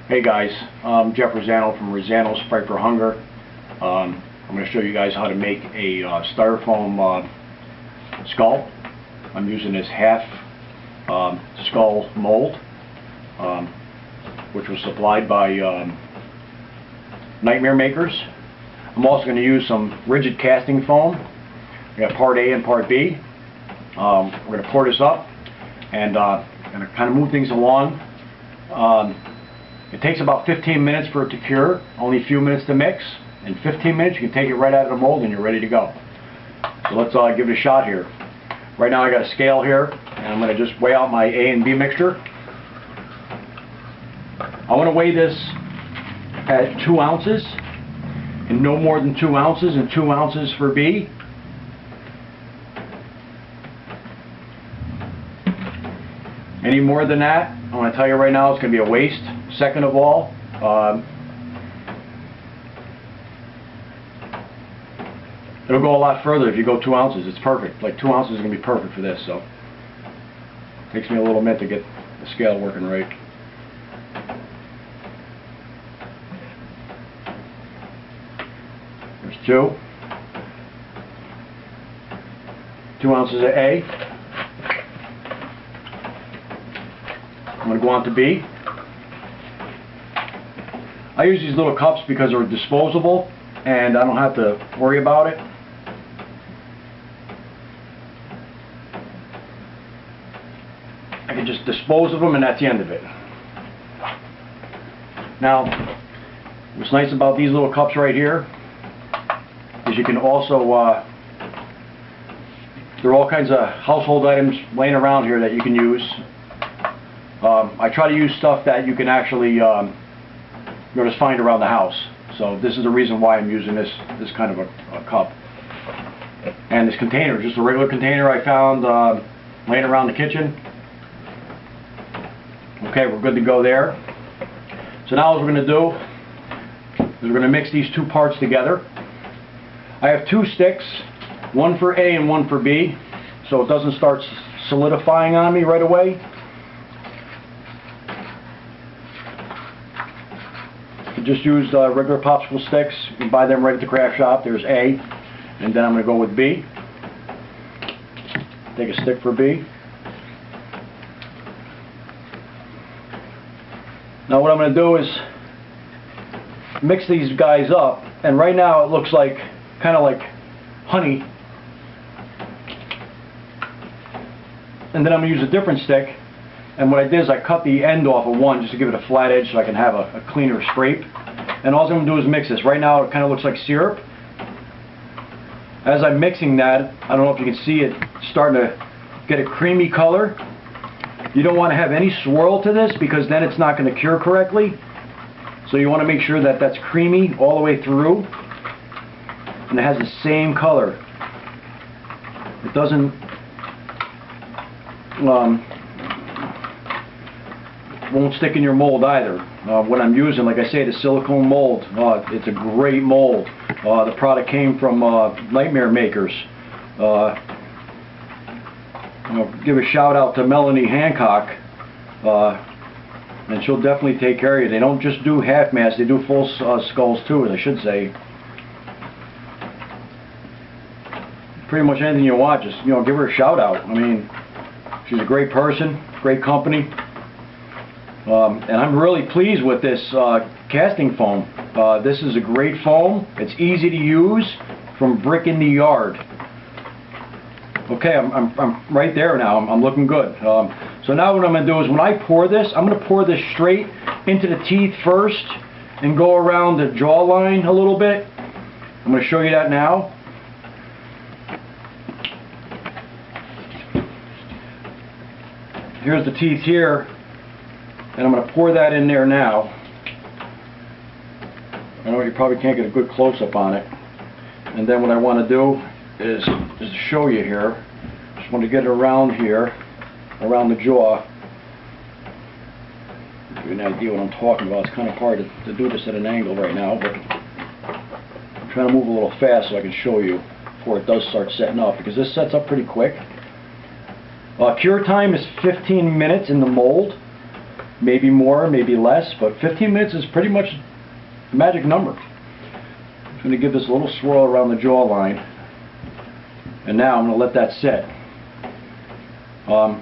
Hey guys, I'm Jeff Razzano from Razzano'sFright for Hunger. I'm going to show you guys how to make a styrofoam skull. I'm using this half skull mold, which was supplied by Nightmare Makers. I'm also going to use some rigid casting foam. We got part A and part B. We're going to pour this up and going to kind of move things along. It takes about 15 minutes for it to cure, only a few minutes to mix. In 15 minutes you can take it right out of the mold and you're ready to go. So let's give it a shot here. Right now I got a scale here and I'm going to just weigh out my A and B mixture. I want to weigh this at 2 ounces and no more than 2 ounces, and 2 ounces for B. Any more than that, I want to tell you right now, it's going to be a waste. Second of all, it'll go a lot further if you go 2 ounces. It's perfect. Like 2 ounces is going to be perfect for this. So it takes me a little minute to get the scale working right. There's 2 ounces of A. I'm going to go on to B. I use these little cups because they're disposable and I don't have to worry about it. I can just dispose of them and that's the end of it. Now, what's nice about these little cups right here is you can also, there are all kinds of household items laying around here that you can use. I try to use stuff that you can actually just find around the house. So this is the reason why I'm using this kind of a cup. And this container, just a regular container I found laying around the kitchen. Okay, we're good to go there. So now what we're going to do is we're going to mix these two parts together. I have 2 sticks, one for A and one for B, so it doesn't start solidifying on me right away. Just use regular popsicle sticks. You can buy them right at the craft shop. There's A, and then I'm going to go with B. Take a stick for B. Now what I'm going to do is mix these guys up, and right now it looks like kind of like honey. And then I'm going to use a different stick. And what I did is I cut the end off of one just to give it a flat edge so I can have a cleaner scrape. And all I'm going to do is mix this. Right now it kind of looks like syrup. As I'm mixing that, I don't know if you can see it starting to get a creamy color. You don't want to have any swirl to this because then it's not going to cure correctly. So you want to make sure that that's creamy all the way through. And it has the same color. It doesn't... won't stick in your mold either. What I'm using, like I say, the silicone mold. It's a great mold. The product came from Nightmare Makers. I'll give a shout out to Melanie Hancock, and she'll definitely take care of you. They don't just do half masks; they do full skulls too, I should say. Pretty much anything you want, just give her a shout out. I mean, she's a great person, great company. And I'm really pleased with this casting foam. This is a great foam. It's easy to use, from brick in the yard. Okay, I'm right there now. I'm looking good. So now what I'm going to do is when I pour this, I'm going to pour this straight into the teeth first and go around the jawline a little bit. I'm going to show you that now. Here's the teeth here. And I'm going to pour that in there now. I know you probably can't get a good close-up on it. And then what I want to do is to show you here. Just want to get it around here, around the jaw. Give you an idea what I'm talking about. It's kind of hard to do this at an angle right now, but I'm trying to move a little fast so I can show you before it does start setting up, because this sets up pretty quick. Cure time is 15 minutes in the mold. maybe more, maybe less, but 15 minutes is pretty much the magic number. I'm going to give this a little swirl around the jawline, and now I'm going to let that sit. I'll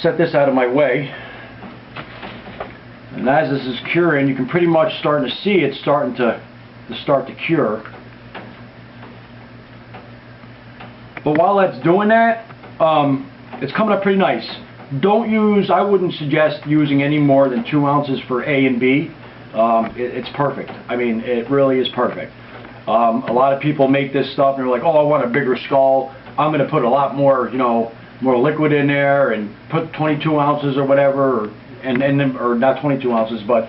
set this out of my way, and as this is curing, you can pretty much starting to see it starting to cure. But while that's doing that, it's coming up pretty nice. I wouldn't suggest using any more than 2 ounces for A and B. It's perfect. I mean, it really is perfect. A lot of people make this stuff and they're like, oh, I want a bigger skull. I'm going to put a lot more, more liquid in there and put 22 ounces or whatever, or not 22 ounces, but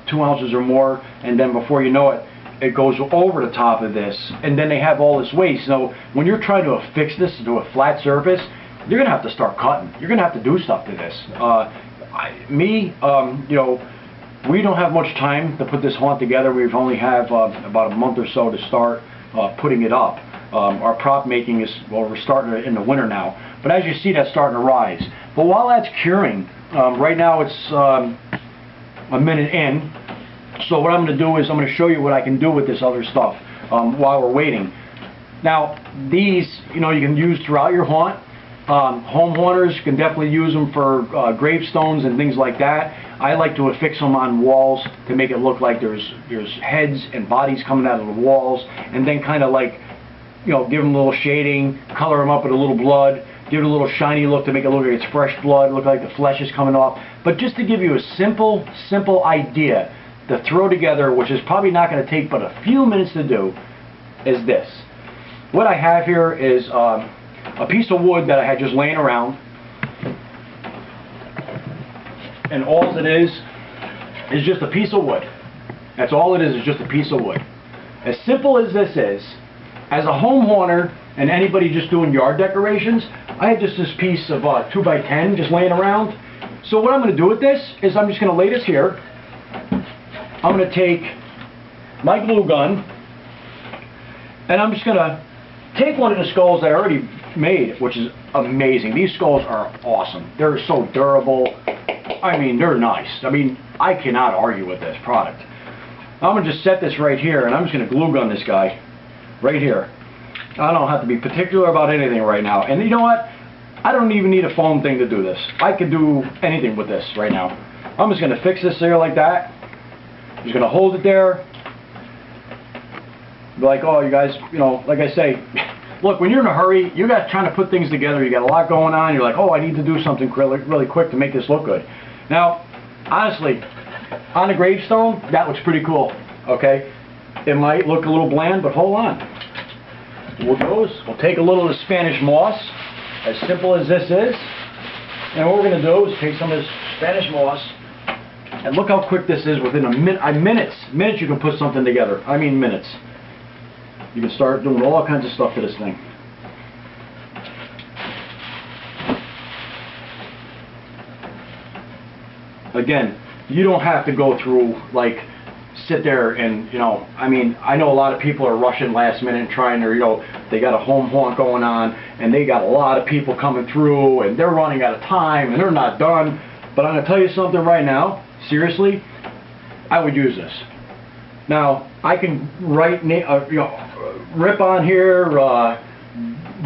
2 ounces or more, and then before you know it, it goes over the top of this, and then they have all this waste. So when you're trying to affix this to a flat surface, you're going to have to start cutting. You're going to have to do stuff to this. We don't have much time to put this haunt together. We've only have about a month or so to start putting it up. Our prop making is, well, we're starting it in the winter now. But as you see, that's starting to rise. But while that's curing, right now it's a minute in. So what I'm going to do is I'm going to show you what I can do with this other stuff while we're waiting. Now, these, you can use throughout your haunt. Home haunters can definitely use them for gravestones and things like that. I like to affix them on walls to make it look like there's heads and bodies coming out of the walls, and then kind of like, give them a little shading, color them up with a little blood, give it a little shiny look to make it look like it's fresh blood, look like the flesh is coming off. But just to give you a simple idea to throw together, which is probably not going to take but a few minutes to do, is this. What I have here is a piece of wood that I had just laying around, and all it is just a piece of wood. That's all it is just a piece of wood. As simple as this is, as a home haunter and anybody just doing yard decorations, I have just this piece of 2x10 just laying around. So what I'm going to do with this is I'm just going to lay this here. I'm going to take my glue gun, and I'm just going to take one of the skulls that I already made, which is amazing. These skulls are awesome. They're so durable. I mean, they're nice. I mean, I cannot argue with this product. I'm going to just set this right here, and I'm just going to glue gun this guy right here. I don't have to be particular about anything right now. And you know what? I don't even need a foam thing to do this. I could do anything with this right now. I'm just going to fix this there like that. Just going to hold it there. Be like, oh, you guys, like I say, look, when you're in a hurry, you got trying to put things together, you got a lot going on, you're like, oh, I need to do something really quick to make this look good. Now, honestly, on a gravestone, that looks pretty cool, okay? It might look a little bland, but hold on. We'll take a little of the Spanish moss, as simple as this is, and what we're going to do is take some of this Spanish moss, and look how quick this is. Within minutes you can put something together. I mean minutes. You can start doing all kinds of stuff to this thing. Again, you don't have to go through, like, sit there and, I mean, I know a lot of people are rushing last minute and trying to, they got a home haunt going on, and they got a lot of people coming through, and they're running out of time, and they're not done. But I'm going to tell you something right now, seriously, I would use this. Now, I can rip on here,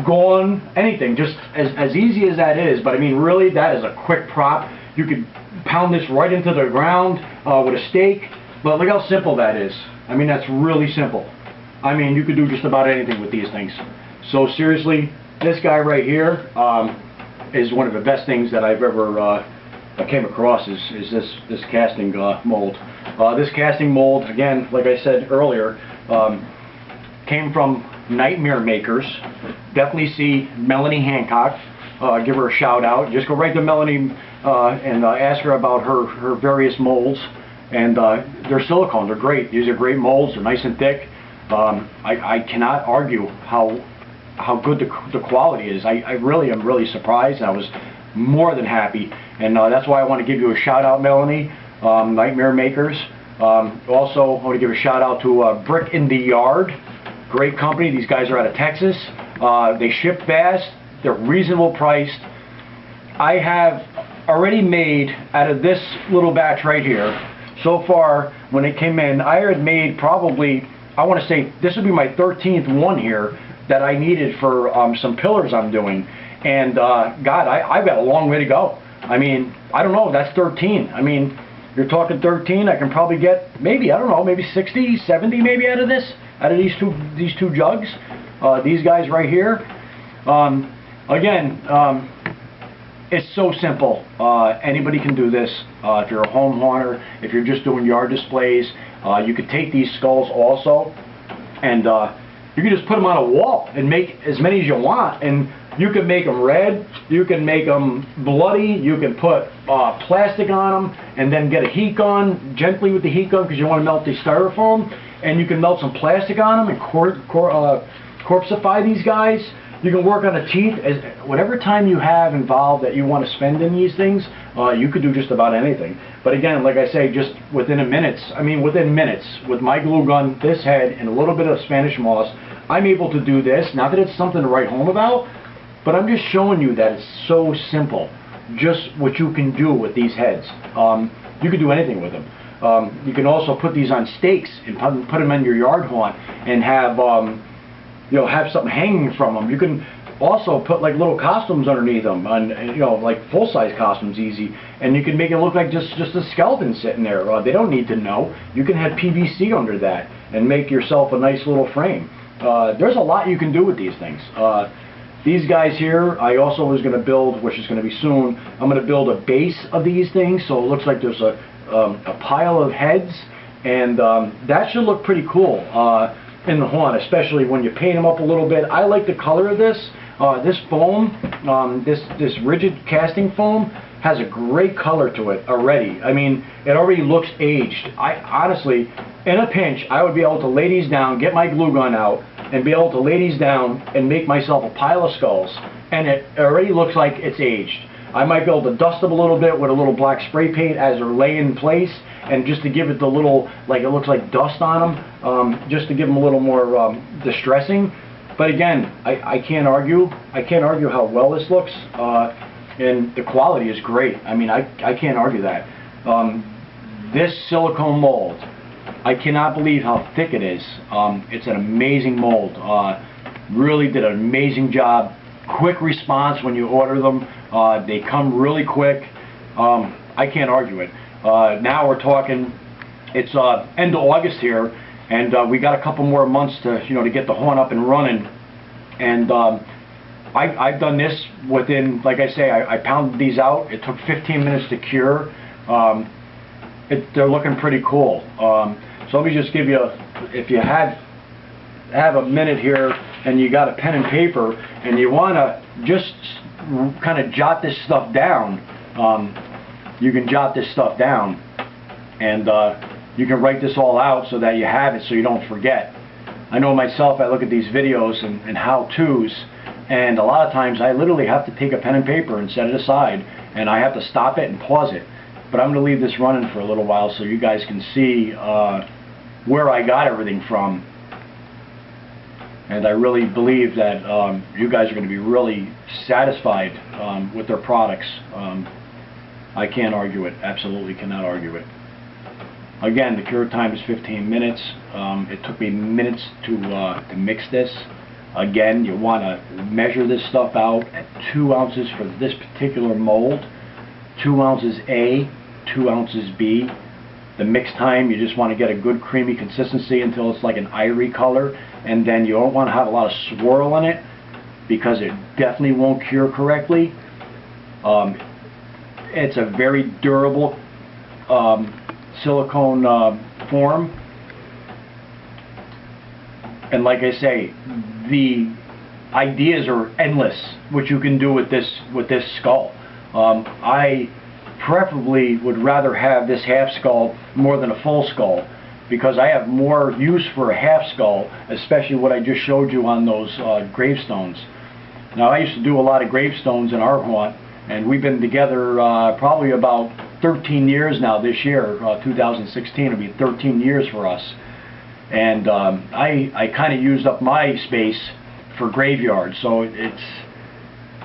go on, anything, just as easy as that is. But I mean, really, that is a quick prop. You could pound this right into the ground with a stake. But look how simple that is. I mean, that's really simple. I mean, you could do just about anything with these things. So seriously, this guy right here is one of the best things that I've ever came across. Is this casting mold. This casting mold, again, like I said earlier, came from Nightmare Makers. Definitely see Melanie Hancock. Give her a shout out. Just go right to Melanie and ask her about her various molds. And they're silicone. They're great. These are great molds. They're nice and thick. I cannot argue how good the quality is. I really am really surprised. I was more than happy, and that's why I want to give you a shout out, Melanie. Nightmare Makers. Also, I want to give a shout out to Brick in the Yard. Great company. These guys are out of Texas. They ship fast. They're reasonable priced. I have already made out of this little batch right here. So far, when it came in, I had made probably, I want to say, this would be my 13th one here that I needed for some pillars I'm doing. And God, I've got a long way to go. I mean, I don't know, that's 13. I mean, you're talking 13, I can probably get maybe, I don't know, maybe 60, 70 maybe out of this, out of these two jugs. These guys right here. Again, it's so simple. Anybody can do this. If you're a home haunter, if you're just doing yard displays, you could take these skulls also, and you can just put them on a wall and make as many as you want. And you can make them red, you can make them bloody, you can put plastic on them, and then get a heat gun, gently with the heat gun because you want to melt the styrofoam, and you can melt some plastic on them and corpseify these guys. You can work on the teeth. Whatever time you have involved that you want to spend in these things, you could do just about anything. But again, like I say, just within minutes, with my glue gun, this head, and a little bit of Spanish moss, I'm able to do this. Not that it's something to write home about, but I'm just showing you that it's so simple. Just what you can do with these heads. You can do anything with them. You can also put these on stakes and put them in your yard haunt and have have something hanging from them. You can also put like little costumes underneath them, and like full-size costumes, easy. And you can make it look like just a skeleton sitting there. They don't need to know. You can have PVC under that and make yourself a nice little frame. There's a lot you can do with these things. These guys here, I also was going to build, which is going to be soon, I'm going to build a base of these things, so it looks like there's a pile of heads, and that should look pretty cool in the haunt, especially when you paint them up a little bit. I like the color of this. This foam, this rigid casting foam, has a great color to it already. I mean, it already looks aged. I honestly, in a pinch, I would be able to lay these down, get my glue gun out, and be able to lay these down and make myself a pile of skulls, and it already looks like it's aged. I might be able to dust them a little bit with a little black spray paint as they're laying in place, and just to give it the little, like it looks like dust on them, just to give them a little more distressing. But again, I can't argue. I can't argue how well this looks, and the quality is great. I mean, I can't argue that. This silicone mold, I cannot believe how thick it is. It's an amazing mold. Really did an amazing job. Quick response when you order them. They come really quick. I can't argue it. Now we're talking, it's end of August here, and we got a couple more months to to get the haunt up and running. And I've done this within, like I say, I pounded these out. It took 15 minutes to cure. They're looking pretty cool. So let me just give you, if you have a minute here and you got a pen and paper and you want to just kind of jot this stuff down, you can jot this stuff down, and you can write this all out so that you have it so you don't forget. I know myself, I look at these videos and how-tos, and a lot of times I literally have to take a pen and paper and set it aside, and I have to stop it and pause it. But I'm going to leave this running for a little while so you guys can see where I got everything from. And I really believe that you guys are going to be really satisfied with their products. I can't argue it. Absolutely cannot argue it. Again, the cure time is 15 minutes. It took me minutes to mix this. Again, you want to measure this stuff out at 2 ounces for this particular mold. 2 ounces A, 2 ounces B. The mix time, you just want to get a good creamy consistency until it's like an ivory color, and then you don't want to have a lot of swirl in it because it definitely won't cure correctly. It's a very durable silicone form, and like I say, the ideas are endless what you can do with this skull. I preferably would rather have this half skull more than a full skull, because I have more use for a half skull, especially what I just showed you on those gravestones. Now, I used to do a lot of gravestones in our haunt, and we've been together probably about 13 years now. This year, 2016, will be 13 years for us. And I kind of used up my space for graveyards, so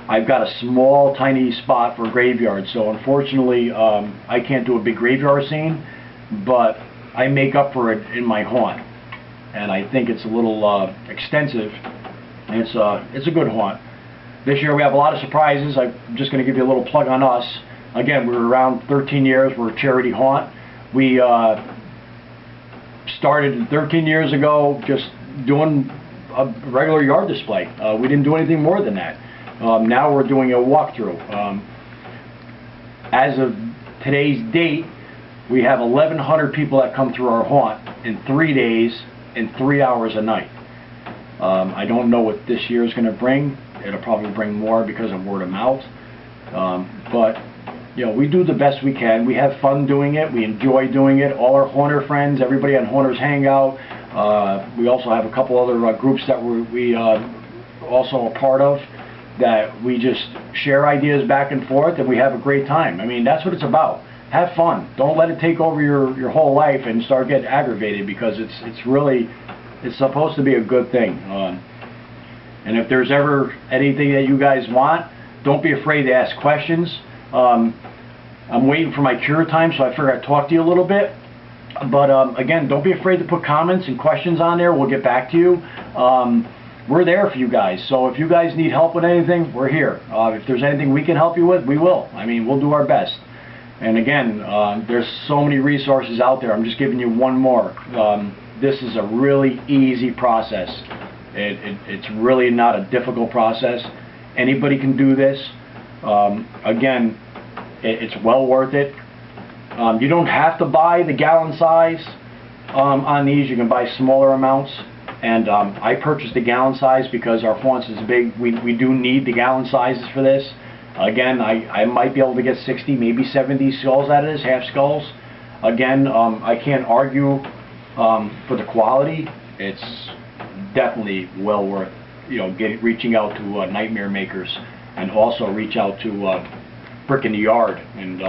I've got a small, tiny spot for graveyard, so unfortunately, I can't do a big graveyard scene, but I make up for it in my haunt, and I think it's a little extensive, and it's a good haunt. This year we have a lot of surprises. I'm just going to give you a little plug on us. Again, we were around 13 years. We're a charity haunt. We started 13 years ago just doing a regular yard display. We didn't do anything more than that. Now we're doing a walkthrough. As of today's date, we have 1,100 people that come through our haunt in 3 days and 3 hours a night. I don't know what this year is going to bring. It'll probably bring more because of word of mouth. But you know, we do the best we can. We have fun doing it. We enjoy doing it. All our haunter friends, everybody on Haunters Hangout. We also have a couple other groups that we also a part of, that we just share ideas back and forth, and we have a great time. I mean, that's what it's about. Have fun. Don't let it take over your whole life and start getting aggravated, because it's supposed to be a good thing. And if there's ever anything that you guys want, don't be afraid to ask questions. I'm waiting for my cure time, so I figured I'd talk to you a little bit. But again, don't be afraid to put comments and questions on there. We'll get back to you. We're there for you guys. So if you guys need help with anything, we're here. If there's anything we can help you with, we will. I mean, we'll do our best. And again, there's so many resources out there. I'm just giving you one more. This is a really easy process. It's really not a difficult process. Anybody can do this. Again, it's well worth it. You don't have to buy the gallon size on these. You can buy smaller amounts. And I purchased the gallon size because our font is big. We do need the gallon sizes for this. Again, I might be able to get 60, maybe 70 skulls out of this, half skulls. Again, I can't argue for the quality. It's definitely well worth, you know, reaching out to nightmare makers, and also reach out to Brick in the Yard. And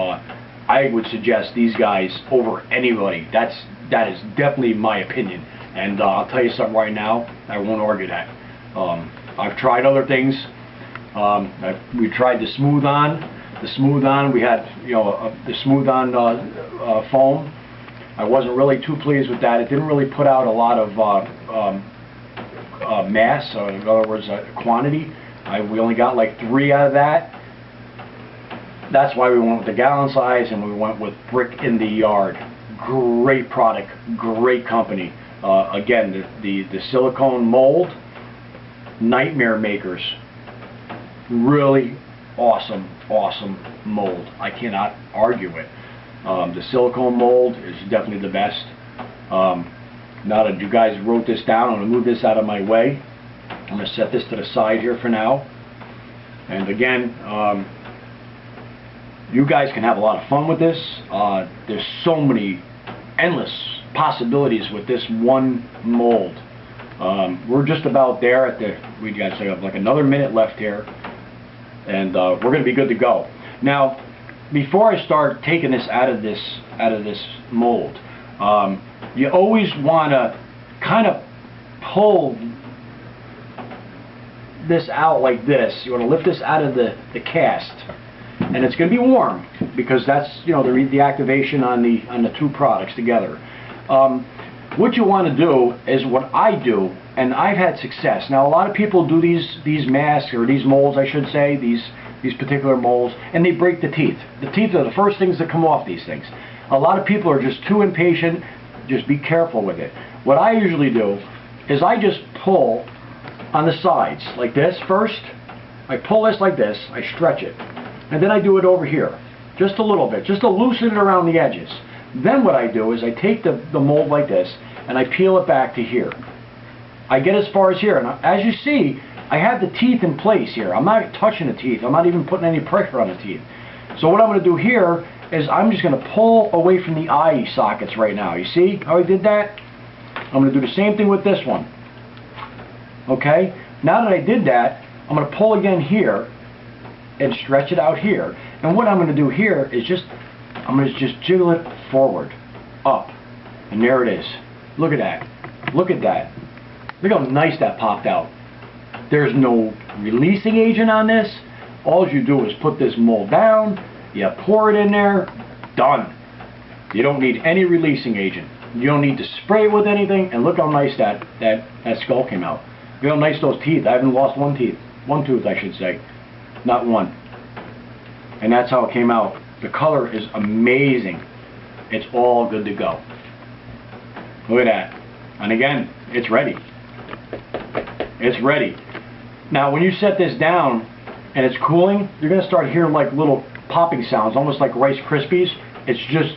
I would suggest these guys over anybody. That is definitely my opinion. And I'll tell you something right now, I won't argue that. I've tried other things. We tried the smooth on. The smooth on, we had, you know, the smooth on foam. I wasn't really too pleased with that. It didn't really put out a lot of mass, in other words, quantity. We only got like 3 out of that. That's why we went with the gallon size, and we went with Brick in the Yard. Great product, great company. Again, the silicone mold, nightmare makers. Really awesome mold. I cannot argue it. The silicone mold is definitely the best. Now that you guys wrote this down, I'm going to move this out of my way. I'm going to set this to the side here for now. And again, you guys can have a lot of fun with this. There's so many endless possibilities with this one mold. We're just about there at we got like another minute left here, and we're going to be good to go. Now, before I start taking this out of this mold, you always want to kind of pull this out like this. You want to lift this out of the cast, and it's going to be warm, because that's, you know, the activation on the two products together. What you want to do is what I do, and I've had success. Now, a lot of people do these masks, or these molds, I should say, these particular molds, and they break the teeth. The teeth are the first things that come off these things. A lot of people are just too impatient. Just be careful with it. What I usually do is I just pull on the sides like this first. I pull this like this, I stretch it, and then I do it over here just a little bit, just to loosen it around the edges. Then what I do is I take the mold like this, and I peel it back to here. I get as far as here, and as you see, I have the teeth in place here. I'm not touching the teeth. I'm not even putting any pressure on the teeth. So what I'm going to do here is I'm just going to pull away from the eye sockets right now. You see how I did that? I'm going to do the same thing with this one. Okay? Now that I did that, I'm going to pull again here and stretch it out here. And what I'm going to do here is I'm going to just jiggle it forward, up, and there it is. Look at that. Look at that. Look how nice that popped out. There's no releasing agent on this. All you do is put this mold down, you pour it in there, done. You don't need any releasing agent. You don't need to spray it with anything, and look how nice that skull came out. Look how nice those teeth. I haven't lost one tooth, I should say. Not one. And that's how it came out. The color is amazing. It's all good to go. Look at that. And again, it's ready. It's ready. Now when you set this down and it's cooling, you're going to start hearing like little popping sounds, almost like Rice Krispies. It's just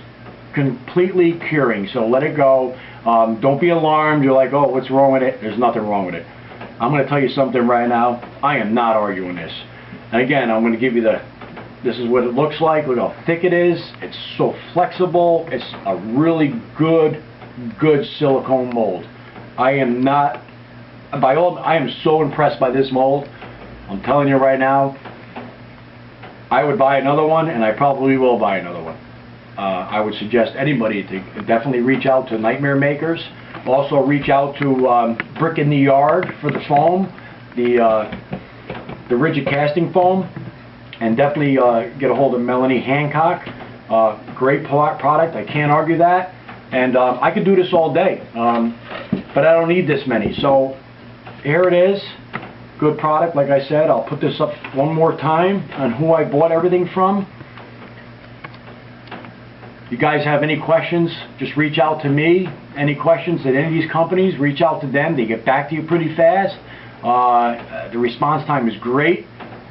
completely curing, so let it go. Don't be alarmed. You're like, oh, what's wrong with it? There's nothing wrong with it. I'm going to tell you something right now. I am not arguing this. And again, I'm going to give you this is what it looks like. Look how thick it is. It's so flexible. It's a really good silicone mold. I am so impressed by this mold. I'm telling you right now, I would buy another one, and I probably will buy another one. I would suggest anybody to definitely reach out to Nightmare Makers. Also reach out to Brick in the Yard for the foam, the rigid casting foam, and definitely get a hold of Melanie Hancock. Great product, I can't argue that. And I could do this all day, but I don't need this many. So here it is. Good product, like I said. I'll put this up one more time on who I bought everything from. You guys have any questions, just reach out to me. Any questions at any of these companies, reach out to them. They get back to you pretty fast. The response time is great,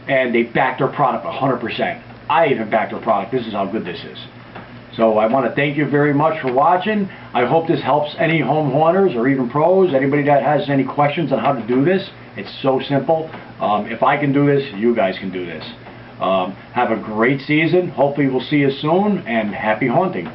and they back their product 100%. I even back their product. This is how good this is. So I want to thank you very much for watching. I hope this helps any home haunters or even pros, anybody that has any questions on how to do this. It's so simple. If I can do this, you guys can do this. Have a great season. Hopefully we'll see you soon, and happy haunting.